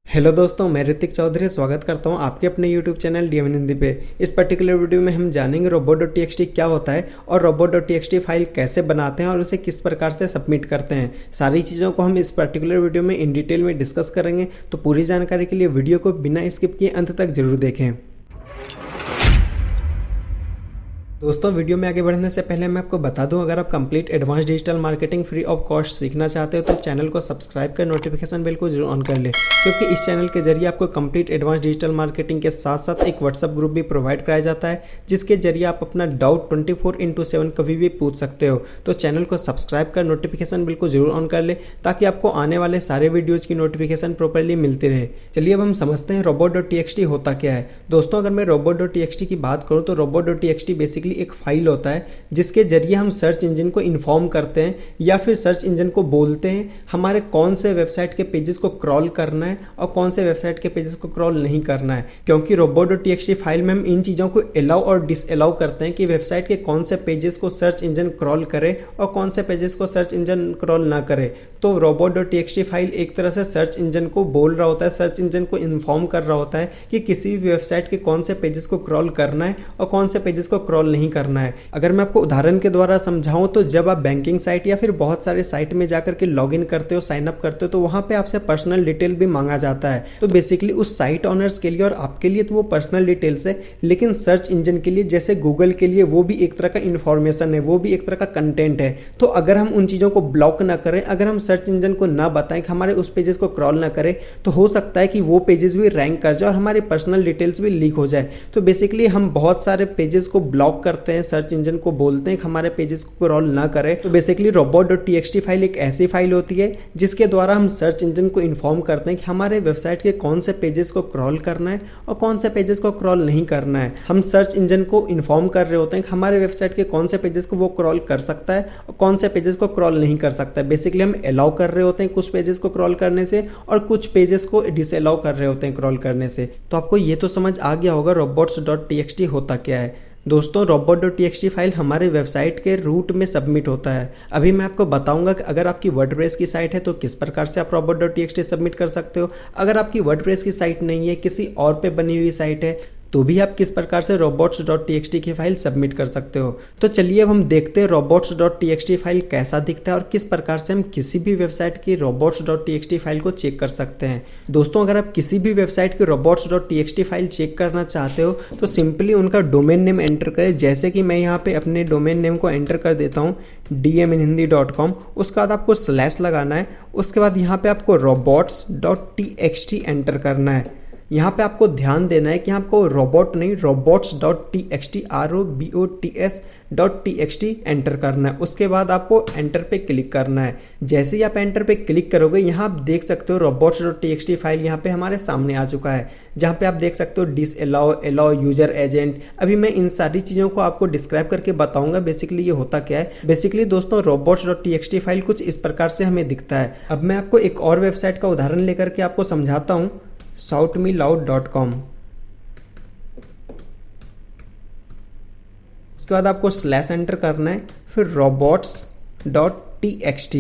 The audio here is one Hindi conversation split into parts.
हेलो दोस्तों, मैं ऋतिक चौधरी स्वागत करता हूं आपके अपने यूट्यूब चैनल डीएमएन हिंदी पे। इस पर्टिकुलर वीडियो में हम जानेंगे रोबोट.txt क्या होता है और रोबोट.txt फाइल कैसे बनाते हैं और उसे किस प्रकार से सबमिट करते हैं। सारी चीज़ों को हम इस पर्टिकुलर वीडियो में इन डिटेल में डिस्कस करेंगे, तो पूरी जानकारी के लिए वीडियो को बिना स्किप किए अंत तक जरूर देखें। दोस्तों, वीडियो में आगे बढ़ने से पहले मैं आपको बता दूं, अगर आप complete advance digital marketing free of cost सीखना चाहते हो तो चैनल को सब्सक्राइब कर नोटिफिकेशन बेल को जरूर ऑन कर ले, क्योंकि इस चैनल के जरिए आपको कंप्लीट एडवांस डिजिटल मार्केटिंग के साथ साथ एक व्हाट्सअप ग्रुप भी प्रोवाइड कराया जाता है, जिसके जरिए आप अपना डाउट 24/7 कभी भी पूछ सकते हो। तो चैनल को सब्सक्राइब कर नोटिफिकेशन बेल को जरूर ऑन कर ले, ताकि आपको आने वाले सारे वीडियोज़ की नोटिफिकेशन प्रॉपरली मिलती रहे। चलिए अब हम समझते हैं रोबोट.txt होता क्या है। दोस्तों, अगर मैं रोबोट.txt की बात करूँ तो रोबोट.txt बेसिकली एक फाइल होता है जिसके जरिए हम सर्च इंजन को इन्फॉर्म करते हैं या फिर सर्च इंजन को बोलते हैं हमारे कौन से वेबसाइट के पेजेस को क्रॉल करना है और कौन से वेबसाइट के पेजेस को क्रॉल नहीं करना है। क्योंकि रोबोट.txt फाइल में हम इन चीज़ों को अलाउ और डिसअलाउ करते हैं कि वेबसाइट के कौन से पेजेस को सर्च इंजन क्रॉल करे और कौन से पेजेस को सर्च इंजन क्रॉल ना करे। तो रोबोट.txt फाइल एक तरह से सर्च इंजन को बोल रहा होता है, सर्च इंजन को इन्फॉर्म कर रहा होता है कि किसी भी वेबसाइट के कौन से पेजेस को क्रॉल करना है और कौन से पेजेस को क्रॉल नहीं करना है। अगर मैं आपको उदाहरण के द्वारा समझाऊं तो जब आप बैंकिंग साइट या फिर बहुत सारे साइट में जाकर के लॉगिन करते हो, साइन अप करते हो, तो वहां पे आपसे पर्सनल डिटेल भी मांगा जाता है। तो बेसिकली उस साइट ऑनर्स के लिए और आपके लिए तो वो पर्सनल डिटेल्स है, लेकिन सर्च इंजन के लिए जैसे गूगल के लिए वो भी एक तरह का इंफॉर्मेशन है, वो भी एक तरह का कंटेंट है। तो अगर हम उन चीज़ों को ब्लॉक ना करें, अगर हम सर्च इंजन को ना बताएं कि हमारे उस पेजेस को क्रॉल ना करें, तो हो सकता है कि वो पेजेस भी रैंक कर जाए और हमारी पर्सनल डिटेल्स भी लीक हो जाए। तो बेसिकली हम बहुत सारे पेजेस को ब्लॉक करते हैं, सर्च इंजन को बोलते हैं कि हमारे पेजेस को क्रॉल ना करें। तो बेसिकली रोबोट.txt फाइल एक ऐसी फाइल होती है जिसके द्वारा हम सर्च इंजन को इन्फॉर्म करते हैं कि हमारे वेबसाइट के कौन से पेजेस को क्रॉल करना है और कौन से पेजेस को क्रॉल नहीं करना है। हम सर्च इंजन को इन्फॉर्म कर रहे होते हैं कि हमारे वेबसाइट के कौन से पेजेस को वो क्रॉल कर सकता है और कौन से पेजेस को क्रॉल नहीं कर सकता है। बेसिकली हम अलाउ कर रहे होते हैं कुछ पेजेस को क्रॉल करने से और कुछ पेजेस को डिसअलाउ कर रहे होते हैं क्रॉल करने से। तो आपको ये तो समझ आ गया होगा robots.txt होता क्या है। दोस्तों, रोबोट.txt फाइल हमारे वेबसाइट के रूट में सबमिट होता है। अभी मैं आपको बताऊंगा कि अगर आपकी वर्डप्रेस की साइट है तो किस प्रकार से आप रोबोट.txt सबमिट कर सकते हो। अगर आपकी वर्डप्रेस की साइट नहीं है, किसी और पे बनी हुई साइट है, तो भी आप किस प्रकार से robots.txt की फाइल सबमिट कर सकते हो। तो चलिए अब हम देखते हैं robots.txt फाइल कैसा दिखता है और किस प्रकार से हम किसी भी वेबसाइट की robots.txt फाइल को चेक कर सकते हैं। दोस्तों, अगर आप किसी भी वेबसाइट की robots.txt फाइल चेक करना चाहते हो तो सिंपली उनका डोमेन नेम एंटर करें। जैसे कि मैं यहाँ पे अपने डोमेन नेम को एंटर कर देता हूँ dmnhindi.com। उसके बाद आपको स्लैश लगाना है, उसके बाद यहाँ पे आपको robots.txt एंटर करना है। यहाँ पे आपको ध्यान देना है कि आपको रोबोट नहीं, robots.txt robots.txt एंटर करना है। उसके बाद आपको एंटर पे क्लिक करना है। जैसे ही आप एंटर पे क्लिक करोगे, यहाँ आप देख सकते हो robots.txt फाइल यहाँ पे हमारे सामने आ चुका है, जहाँ पे आप देख सकते हो डिसअलाउ, अलाउ, यूजर एजेंट। अभी मैं इन सारी चीज़ों को आपको डिस्क्राइब करके बताऊंगा बेसिकली ये होता क्या है। बेसिकली दोस्तों, robots.txt फाइल कुछ इस प्रकार से हमें दिखता है। अब मैं आपको एक और वेबसाइट का उदाहरण लेकर के आपको समझाता हूँ, shoutmeloud.com। उसके बाद आपको स्लैश एंटर करना है, फिर robots.txt।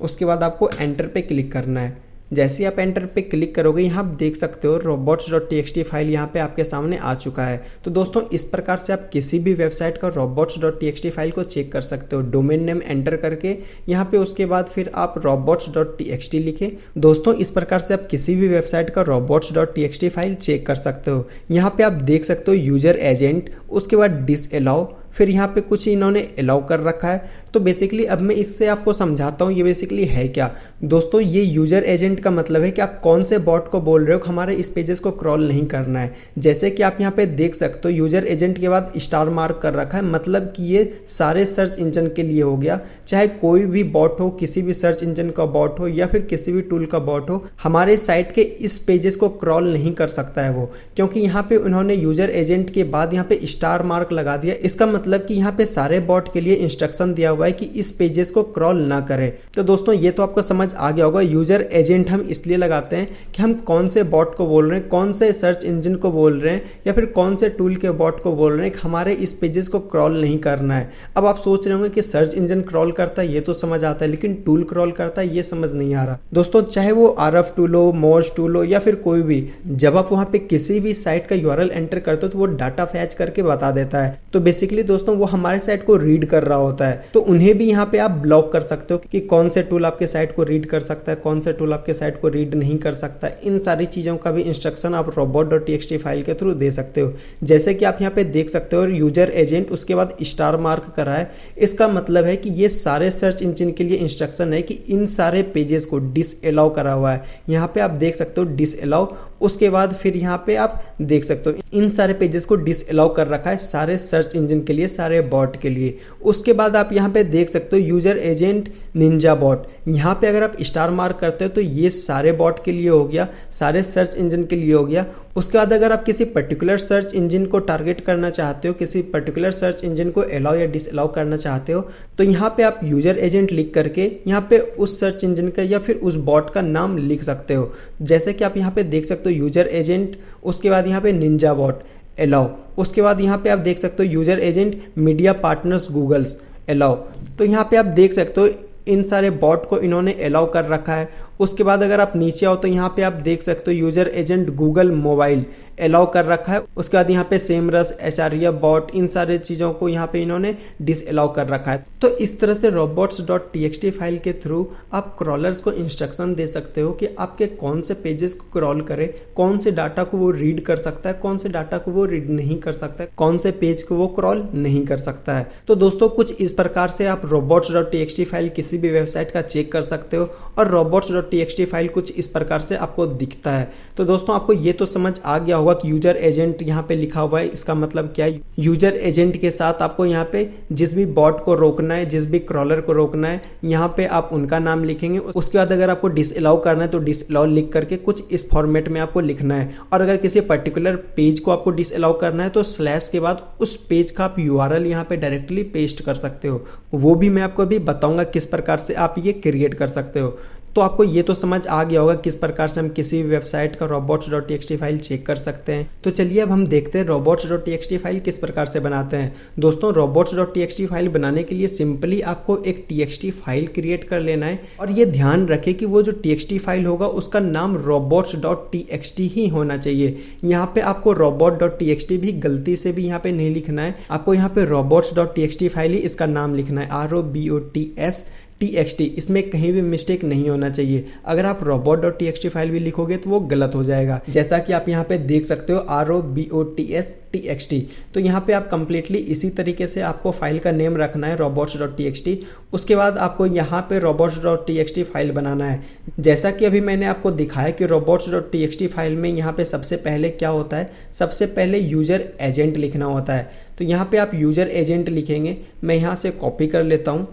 उसके बाद आपको एंटर पे क्लिक करना है। जैसे ही आप एंटर पे क्लिक करोगे, यहाँ आप देख सकते हो robots.txt फाइल यहाँ पे आपके सामने आ चुका है। तो दोस्तों, इस प्रकार से आप किसी भी वेबसाइट का robots.txt फाइल को चेक कर सकते हो। डोमेन नेम एंटर करके यहाँ पे, उसके बाद फिर आप robots.txt लिखे। दोस्तों, इस प्रकार से आप किसी भी वेबसाइट का robots.txt फाइल चेक कर सकते हो। यहाँ पे आप देख सकते हो यूजर एजेंट, उसके बाद डिसअलाउ, फिर यहाँ पे कुछ इन्होंने अलाउ कर रखा है। तो बेसिकली अब मैं इससे आपको समझाता हूँ ये बेसिकली है क्या। दोस्तों, ये यूजर एजेंट का मतलब है कि आप कौन से बॉट को बोल रहे हो कि हमारे इस पेजेस को क्रॉल नहीं करना है। जैसे कि आप यहाँ पे देख सकते हो, यूजर एजेंट के बाद स्टार मार्क कर रखा है, मतलब कि ये सारे सर्च इंजन के लिए हो गया। चाहे कोई भी बॉट हो, किसी भी सर्च इंजन का बॉट हो या फिर किसी भी टूल का बॉट हो, हमारे साइट के इस पेजेस को क्रॉल नहीं कर सकता है वो, क्योंकि यहाँ पे उन्होंने यूजर एजेंट के बाद यहाँ पे स्टार मार्क लगा दिया। इसका मतलब कि यहाँ पे सारे बॉट के लिए इंस्ट्रक्शन दिया हुआ हुआ है कि इस पेजेस को क्रॉल ना करें। तो दोस्तों ये तो आपको समझ आ गया होगा, यूजर एजेंट हम इसलिए लगाते हैं कि हम कौन से बॉट को बोल रहे हैं, कौन से सर्च इंजन को बोल रहे हैं, या फिर कौन से टूल के बॉट को बोल रहे हैं कि हमारे इस पेजेस को क्रॉल नहीं करना है। अब आप सोच रहे होंगे कि सर्च इंजन क्रॉल करता है, ये तो समझ आता है, लेकिन टूल क्रॉल करता है ये समझ नहीं आ रहा। दोस्तों चाहे वो आरएफ टूल हो, मोज टूल हो, या फिर कोई भी, जब आप वहां पे किसी भी साइट का यूआरएल एंटर करते हो तो वो डाटा फैच करके बता देता है। तो बेसिकली दोस्तों वो हमारे साइट को रीड कर रहा होता है। तो उन्हें भी यहाँ पे आप ब्लॉक कर सकते हो कि कौन से टूल आपके साइट को रीड कर सकता है, कौन से टूल आपके साइट को रीड नहीं कर सकता है। इन सारी चीजों का भी इंस्ट्रक्शन आप robot.txt फाइल के थ्रू दे सकते हो। जैसे कि आप यहाँ पे देख सकते हो यूजर एजेंट उसके बाद स्टार मार्क करा है। इसका मतलब है कि ये सारे सर्च इंजन के लिए इंस्ट्रक्शन है कि इन सारे पेजेस को डिसअलाउ करा हुआ है। यहाँ पे आप देख सकते हो डिसअलाउ, उसके बाद फिर यहाँ पे आप देख सकते हो इन सारे पेजेस को डिसअलाउ कर रखा है सारे सर्च इंजन के लिए, सारे बॉट के लिए। उसके बाद आप यहाँ पे देख सकते हो यूजर एजेंट निंजा बॉट। यहाँ पे अगर आप स्टार मार्क करते हो तो ये सारे बॉट के लिए हो गया, सारे सर्च इंजन के लिए हो गया। उसके बाद अगर आप किसी पर्टिकुलर सर्च इंजन को टारगेट करना चाहते हो, किसी पर्टिकुलर सर्च इंजन को अलाउ या डिसअलाउ करना चाहते हो, तो यहाँ पे आप यूजर एजेंट लिख करके यहाँ पे उस सर्च इंजन का या फिर उस बॉट का नाम लिख सकते हो। जैसे कि आप यहाँ पे देख सकते हो यूजर एजेंट, उसके बाद यहाँ पे निंजा बॉट अलाउ, उसके बाद यहाँ पे आप देख सकते हो user agent media partners Google's allow. तो यहाँ पे आप देख सकते हो इन सारे बॉट को इन्होंने अलाउ कर रखा है। उसके बाद अगर आप नीचे आओ तो यहाँ पे आप देख सकते हो user agent Google mobile allow कर रखा है। उसके बाद यहाँ पे सेमरस, एचआरईएफ बॉट, इन सारे चीज़ों को यहाँ पे इन्होंने डिसअलाउ कर रखा है। तो इस तरह से robots.txt फाइल के थ्रू आप क्रॉलर्स को इंस्ट्रक्शन दे सकते हो कि आपके कौन से पेजेस को क्रॉल करे, कौन से डाटा को वो रीड कर सकता है, कौन से डाटा को वो रीड नहीं कर सकता है, कौन से पेज को वो क्रॉल नहीं कर सकता है। तो दोस्तों कुछ इस प्रकार से आप robots.txt फाइल किसी भी वेबसाइट का चेक कर सकते हो और robots.txt फाइल कुछ इस प्रकार से आपको दिखता है। तो दोस्तों आपको ये तो समझ आ गया होगा कि यूजर एजेंट यहाँ पे लिखा हुआ है, इसका मतलब क्या है। यूजर एजेंट के साथ आपको यहाँ पे जिस भी बॉट को रोकना है, जिस भी क्रॉलर को रोकना है, यहाँ पे आप उनका नाम लिखेंगे। उसके बाद अगर आपको डिसअलाउ करना है तो डिसअलाउ लिख करके कुछ इस फॉर्मेट में आपको लिखना है। और अगर किसी पर्टिकुलर पेज को आपको डिसअलाउ करना है तो स्लैश के बाद उस पेज का आप यूआरएल यहाँ पे डायरेक्टली पेस्ट कर सकते हो। वो भी मैं आपको अभी बताऊंगा किस प्रकार से आप ये क्रिएट कर सकते हो। तो आपको ये तो समझ आ गया होगा किस प्रकार से हम किसी भी वेबसाइट का robots.txt फाइल चेक कर सकते हैं। तो चलिए अब हम देखते हैं robots.txt फाइल किस प्रकार से बनाते हैं। दोस्तों robots.txt फाइल बनाने के लिए सिंपली आपको एक txt फाइल क्रिएट कर लेना है। और ये ध्यान रखें कि वो जो txt फाइल होगा उसका नाम robots.txt ही होना चाहिए। यहाँ पे आपको robot.txt भी गलती से भी यहाँ पे नहीं लिखना है, आपको यहाँ पे robots.txt फाइल ही इसका नाम लिखना है, ROBOTS.txt। इसमें कहीं भी मिस्टेक नहीं होना चाहिए। अगर आप robot.txt फाइल भी लिखोगे तो वो गलत हो जाएगा। जैसा कि आप यहाँ पे देख सकते हो ROBOTS.txt। तो यहाँ पे आप कंप्लीटली इसी तरीके से आपको फाइल का नेम रखना है robots.txt। उसके बाद आपको यहाँ पे robots.txt फाइल बनाना है। जैसा कि अभी मैंने आपको दिखाया कि robots.txt फाइल में यहाँ पे सबसे पहले क्या होता है, सबसे पहले यूजर एजेंट लिखना होता है। तो यहाँ पे आप यूजर एजेंट लिखेंगे, मैं यहाँ से कॉपी कर लेता हूँ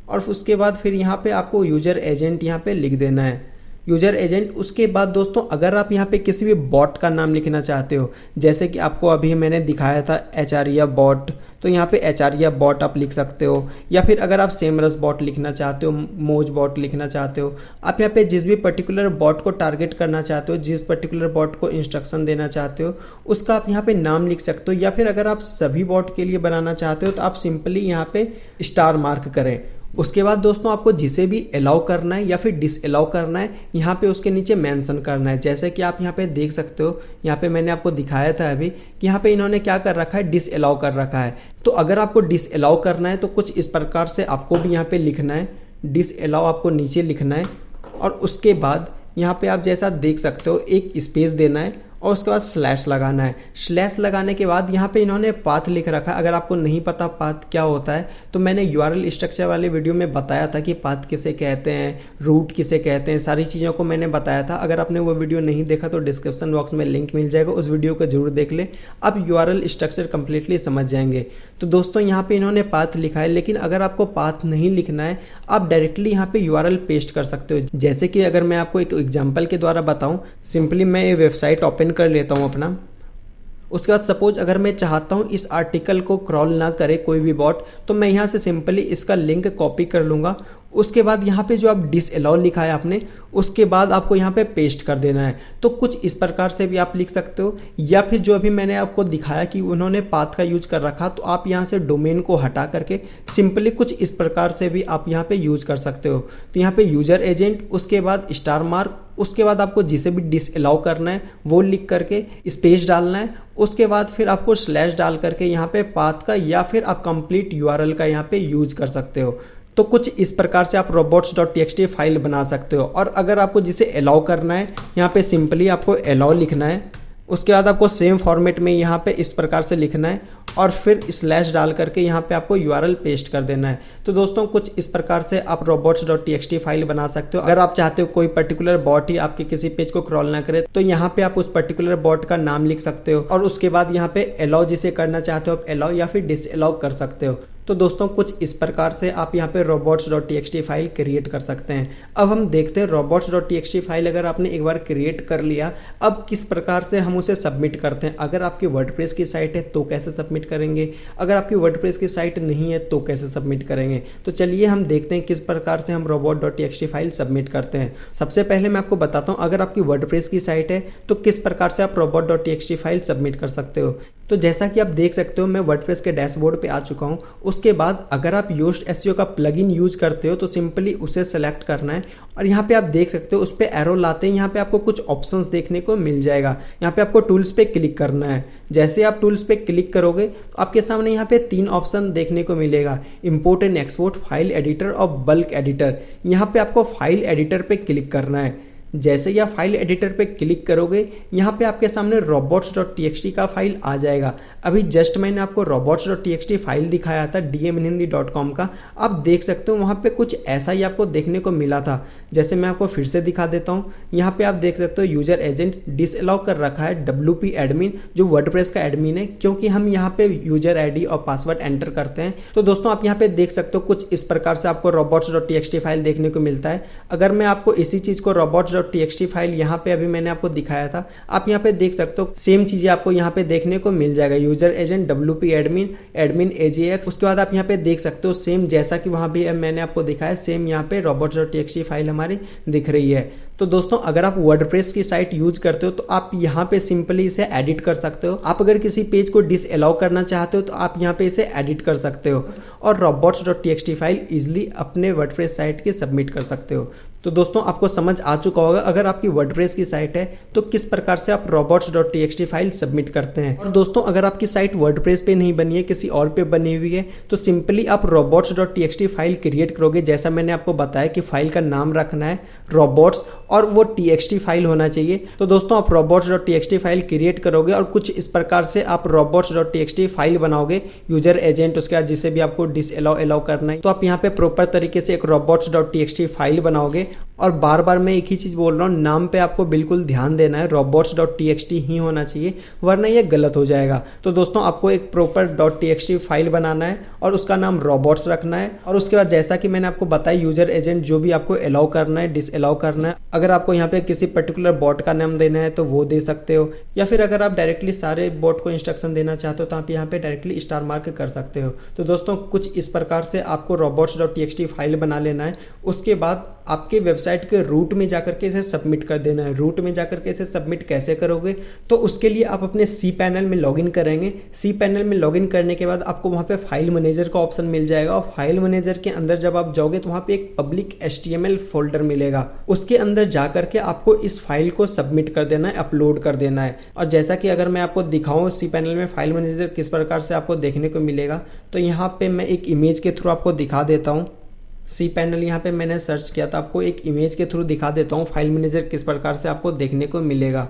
और उसके बाद फिर यहाँ पे आपको यूजर एजेंट यहाँ पे लिख देना है, यूजर एजेंट। उसके बाद दोस्तों अगर आप यहाँ पे किसी भी बॉट का नाम लिखना चाहते हो, जैसे कि आपको अभी मैंने दिखाया था एचआरईएफ बॉट, तो यहाँ पे एचआरईएफ बॉट आप लिख सकते हो। या फिर अगर आप सेमरस बॉट लिखना चाहते हो, मोज बॉट लिखना चाहते हो, आप यहाँ पे जिस भी पर्टिकुलर बॉट को टारगेट करना चाहते हो, जिस पर्टिकुलर बॉट को इंस्ट्रक्शन देना चाहते हो, उसका आप यहाँ पे नाम लिख सकते हो। या फिर अगर आप सभी बॉट के लिए बनाना चाहते हो तो आप सिंपली यहाँ पे स्टार मार्क करें। उसके बाद दोस्तों आपको जिसे भी अलाउ करना है या फिर डिसअलाउ करना है, यहाँ पे उसके नीचे मेंशन करना है। जैसे कि आप यहाँ पे देख सकते हो, यहाँ पे मैंने आपको दिखाया था अभी कि यहाँ पे इन्होंने क्या कर रखा है, डिसअलाउ कर रखा है। तो अगर आपको डिसअलाउ करना है तो कुछ इस प्रकार से आपको भी यहाँ पे लिखना है, डिसअलाउ आपको नीचे लिखना है। और उसके बाद यहाँ पे आप जैसा देख सकते हो एक स्पेस देना है और उसके बाद स्लैश लगाना है। स्लैश लगाने के बाद यहाँ पे इन्होंने पाथ लिख रखा है। अगर आपको नहीं पता पाथ क्या होता है तो मैंने यूआरएल स्ट्रक्चर वाले वीडियो में बताया था कि पाथ किसे कहते हैं, रूट किसे कहते हैं, सारी चीज़ों को मैंने बताया था। अगर आपने वो वीडियो नहीं देखा तो डिस्क्रिप्शन बॉक्स में लिंक मिल जाएगा, उस वीडियो को जरूर देख लें, आप यूआरएल स्ट्रक्चर कंप्लीटली समझ जाएंगे। तो दोस्तों यहाँ पे इन्होंने पाथ लिखा है, लेकिन अगर आपको पाथ नहीं लिखना है आप डायरेक्टली यहाँ पे यूआरएल पेस्ट कर सकते हो। जैसे कि अगर मैं आपको एक एग्जाम्पल के द्वारा बताऊँ, सिंपली मैं ये वेबसाइट ओपन कर लेता हूँ अपना। उसके बाद सपोज अगर मैं चाहता हूँ इस आर्टिकल को क्रॉल ना करे कोई भी बॉट, तो मैं यहाँ से सिंपली इसका लिंक कॉपी कर लूँगा। उसके बाद यहाँ पे जो आप डिसअलाउ लिखा है आपने, उसके बाद आपको यहाँ पे पेस्ट कर देना है। तो कुछ इस प्रकार से भी आप लिख सकते हो, या फिर जो अभी मैंने आपको दिखाया कि उन्होंने पाथ का यूज कर रखा, तो आप यहाँ से डोमेन को हटा करके सिंपली कुछ इस प्रकार से भी आप यहाँ पे यूज कर सकते हो। तो यहाँ पे यूजर एजेंट, उसके बाद स्टार मार्क, उसके बाद आपको जिसे भी डिसअलाउ करना है वो लिख करके स्पेस डालना है। उसके बाद फिर आपको स्लैश डाल करके यहाँ पे पाथ का या फिर आप कंप्लीट यूआरएल का यहाँ पे यूज कर सकते हो। तो कुछ इस प्रकार से आप robots.txt फाइल बना सकते हो। और अगर आपको जिसे अलाउ करना है, यहाँ पे सिंपली आपको अलाउ लिखना है। उसके बाद आपको सेम फॉर्मेट में यहाँ पे इस प्रकार से लिखना है और फिर स्लैश डाल करके यहाँ पे आपको यूआरएल पेस्ट कर देना है। तो दोस्तों कुछ इस प्रकार से आप robots.txt फाइल बना सकते हो। अगर आप चाहते हो कोई पर्टिकुलर बॉट ही आपके किसी पेज को क्रॉल ना करे, तो यहाँ पे आप उस पर्टिकुलर बॉट का नाम लिख सकते हो और उसके बाद यहाँ पे अलाउ जिसे करना चाहते हो आप अलाउ या फिर डिसअलाउ कर सकते हो। तो दोस्तों कुछ इस प्रकार से आप यहाँ पे robots.txt फाइल क्रिएट कर सकते हैं। अब हम देखते हैं robots.txt फाइल अगर आपने एक बार क्रिएट कर लिया, अब किस प्रकार से हम उसे सबमिट करते हैं। अगर आपकी वर्डप्रेस की साइट है तो कैसे सबमिट करेंगे, अगर आपकी वर्डप्रेस की साइट नहीं है तो कैसे सबमिट करेंगे। तो चलिए हम देखते हैं किस प्रकार से हम robot.txt फाइल सबमिट करते हैं। सबसे पहले मैं आपको बताता हूँ, अगर आपकी वर्डप्रेस की साइट है तो किस प्रकार से आप robot.txt फाइल सबमिट कर सकते हो। तो जैसा कि आप देख सकते हो मैं वर्डप्रेस के डैशबोर्ड पे आ चुका हूँ। उसके बाद अगर आप योस्ट एसईओ का प्लगइन यूज करते हो तो सिंपली उसे सेलेक्ट करना है और यहाँ पे आप देख सकते हो उस पे एरो लाते हैं, यहाँ पे आपको कुछ ऑप्शंस देखने को मिल जाएगा। यहाँ पे आपको टूल्स पे क्लिक करना है। जैसे आप टूल्स पे क्लिक करोगे तो आपके सामने यहाँ पे 3 ऑप्शन देखने को मिलेगा, import and export, file editor और बल्क एडिटर। यहाँ पे आपको फाइल एडिटर पे क्लिक करना है। जैसे ही आप फाइल एडिटर पे क्लिक करोगे यहाँ पे आपके सामने robots.txt का फाइल आ जाएगा। अभी जस्ट मैंने आपको robots.txt फाइल दिखाया था dmhindy.com का, आप देख सकते हो वहाँ पे कुछ ऐसा ही आपको देखने को मिला था। जैसे मैं आपको फिर से दिखा देता हूँ, यहाँ पे आप देख सकते हो यूजर एजेंट डिसअलाउ कर रखा है WP एडमिन, जो वर्डप्रेस का एडमिन है, क्योंकि हम यहाँ पे यूजर आईडी और पासवर्ड एंटर करते हैं। तो दोस्तों आप यहाँ पे देख सकते हो कुछ इस प्रकार से आपको robots.txt फाइल देखने को मिलता है। अगर मैं आपको इसी चीज को robots.txt फाइल यहाँ पे अभी मैंने आपको दिखाया था, आप यहाँ पे देख सकते हो सेम चीजें आपको यहाँ पे देखने को मिल जाएगा, user agent WP admin, admin AJX। उसके बाद आप यहाँ पे देख सकते हो सेम जैसा कि वहां भी मैंने आपको दिखाया, सेम यहाँ पे robots.txt फाइल हमारी दिख रही है। तो दोस्तों अगर आप वर्डप्रेस की साइट यूज करते हो तो आप यहाँ पे सिंपली इसे एडिट कर सकते हो। आप अगर किसी पेज को डिसअलाउ करना चाहते हो तो आप यहाँ पे इसे एडिट कर सकते हो और robots.txt फाइल इजिली अपने वर्डप्रेस साइट के सबमिट कर सकते हो। तो दोस्तों आपको समझ आ चुका होगा अगर आपकी वर्डप्रेस की साइट है तो किस प्रकार से आप robots.txt फाइल सबमिट करते हैं। और दोस्तों अगर आपकी साइट वर्डप्रेस पे नहीं बनी है, किसी और पे बनी हुई है, तो सिंपली आप robots.txt फाइल क्रिएट करोगे। जैसा मैंने आपको बताया कि फाइल का नाम रखना है robots और वो txt फाइल होना चाहिए। तो दोस्तों आप robots.txt फाइल क्रिएट करोगे और कुछ इस प्रकार से आप robots.txt फाइल बनाओगे, यूजर एजेंट, उसके बाद जिसे भी आपको डिसअलाउ अलाउ करना है, तो आप यहाँ पे प्रॉपर तरीके से एक robots.txt फाइल बनाओगे। और बार बार मैं एक ही चीज बोल रहा हूँ, नाम पे आपको बिल्कुल ध्यान देना है, robots.txt ही होना चाहिए, वरना ये गलत हो जाएगा। तो दोस्तों आपको एक प्रॉपर .txt फाइल बनाना है और उसका नाम robots रखना है। और उसके बाद जैसा कि मैंने आपको बताया यूजर एजेंट जो भी आपको अलाउ करना है, डिसअलाउ करना है। अगर आपको यहाँ पे किसी पर्टिकुलर बॉट का नाम देना है तो वो दे सकते हो, या फिर अगर आप डायरेक्टली सारे बॉट को इंस्ट्रक्शन देना चाहते हो तो आप यहाँ पे डायरेक्टली स्टार मार्क कर सकते हो। तो दोस्तों कुछ इस प्रकार से आपको robots.txt फाइल बना लेना है। उसके बाद आपके वेबसाइट के रूट में जाकर के इसे सबमिट कर देना है। रूट में जाकर के इसे सबमिट कैसे करोगे, तो उसके लिए आप अपने cPanel में लॉगिन करेंगे। cPanel में लॉगिन करने के बाद आपको वहाँ पे फाइल मैनेजर का ऑप्शन मिल जाएगा और फाइल मैनेजर के अंदर जब आप जाओगे तो वहाँ पे एक पब्लिक HTML फोल्डर मिलेगा। उसके अंदर जाकर के आपको इस फाइल को सबमिट कर देना है, अपलोड कर देना है। और जैसा कि अगर मैं आपको दिखाऊं cPanel में फाइल मैनेजर किस प्रकार से आपको देखने को मिलेगा, तो यहाँ पे मैं एक इमेज के थ्रू आपको दिखा देता हूँ। cPanel यहाँ पे मैंने सर्च किया था, आपको एक इमेज के थ्रू दिखा देता हूँ फाइल मैनेजर किस प्रकार से आपको देखने को मिलेगा।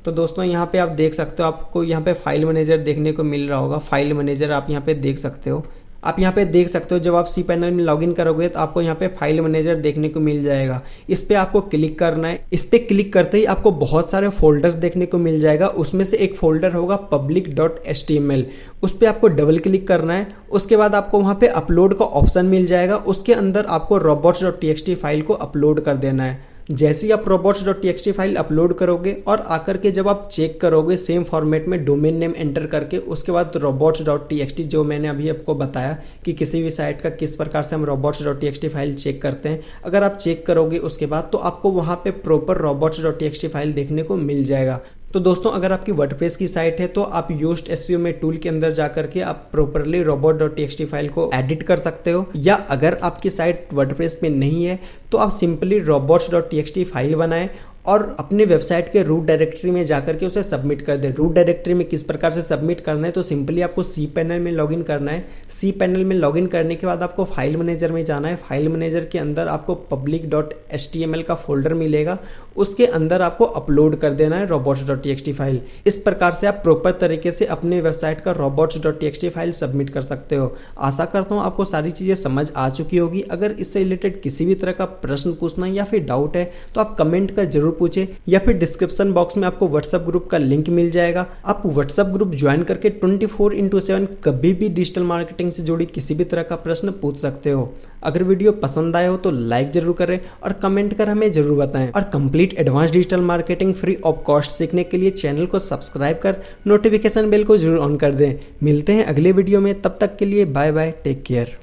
तो दोस्तों यहाँ पे आप देख सकते हो, आपको यहाँ पे फाइल मैनेजर देखने को मिल रहा होगा। फाइल मैनेजर आप यहाँ पे देख सकते हो। आप यहाँ पे देख सकते हो जब आप cPanel में लॉगिन करोगे तो आपको यहाँ पे फाइल मैनेजर देखने को मिल जाएगा। इस पे आपको क्लिक करना है। इस पे क्लिक करते ही आपको बहुत सारे फोल्डर्स देखने को मिल जाएगा। उसमें से एक फोल्डर होगा public.html, उस पे आपको डबल क्लिक करना है। उसके बाद आपको वहाँ पे अपलोड का ऑप्शन मिल जाएगा। उसके अंदर आपको robots.txt फाइल को अपलोड कर देना है। जैसे ही आप robots.txt फाइल अपलोड करोगे और आकर के जब आप चेक करोगे सेम फॉर्मेट में डोमेन नेम एंटर करके, उसके बाद robots.txt जो मैंने अभी आपको बताया कि किसी भी साइट का किस प्रकार से हम robots.txt फाइल चेक करते हैं, अगर आप चेक करोगे उसके बाद तो आपको वहाँ पे प्रॉपर robots.txt फाइल देखने को मिल जाएगा। तो दोस्तों अगर आपकी वर्डप्रेस की साइट है तो आप Yoast SEO में टूल के अंदर जाकर के आप प्रॉपरली robot.txt फाइल को एडिट कर सकते हो, या अगर आपकी साइट वर्डप्रेस में नहीं है तो आप सिंपली robots.txt फाइल बनाएं और अपने वेबसाइट के रूट डायरेक्टरी में जाकर के उसे सबमिट कर दे। रूट डायरेक्टरी में किस प्रकार से सबमिट करना है, तो सिंपली आपको cPanel में लॉगिन करना है। cPanel में लॉगिन करने के बाद आपको फाइल मैनेजर में जाना है। फाइल मैनेजर के अंदर आपको public.html का फोल्डर मिलेगा, उसके अंदर आपको अपलोड कर देना है robots.txt फाइल। इस प्रकार से आप प्रॉपर तरीके से अपने वेबसाइट का robots.txt फाइल सबमिट कर सकते हो। आशा करता हूँ आपको सारी चीज़ें समझ आ चुकी होगी। अगर इससे रिलेटेड किसी भी तरह का प्रश्न पूछना या फिर डाउट है तो आप कमेंट कर जरूर पूछे, या फिर डिस्क्रिप्शन बॉक्स में आपको व्हाट्सएप ग्रुप का लिंक मिल जाएगा। आप व्हाट्सएप ग्रुप ज्वाइन करके 24/7 कभी भी डिजिटल मार्केटिंग से जुड़ी किसी भी तरह का प्रश्न पूछ सकते हो। अगर वीडियो पसंद आए हो तो लाइक जरूर करें और कमेंट कर हमें जरूर बताएं। और complete advance digital marketing free of cost सीखने के लिए चैनल को सब्सक्राइब कर नोटिफिकेशन बेल को जरूर ऑन कर दें। मिलते हैं अगले वीडियो में, तब तक के लिए बाय बाय, टेक केयर।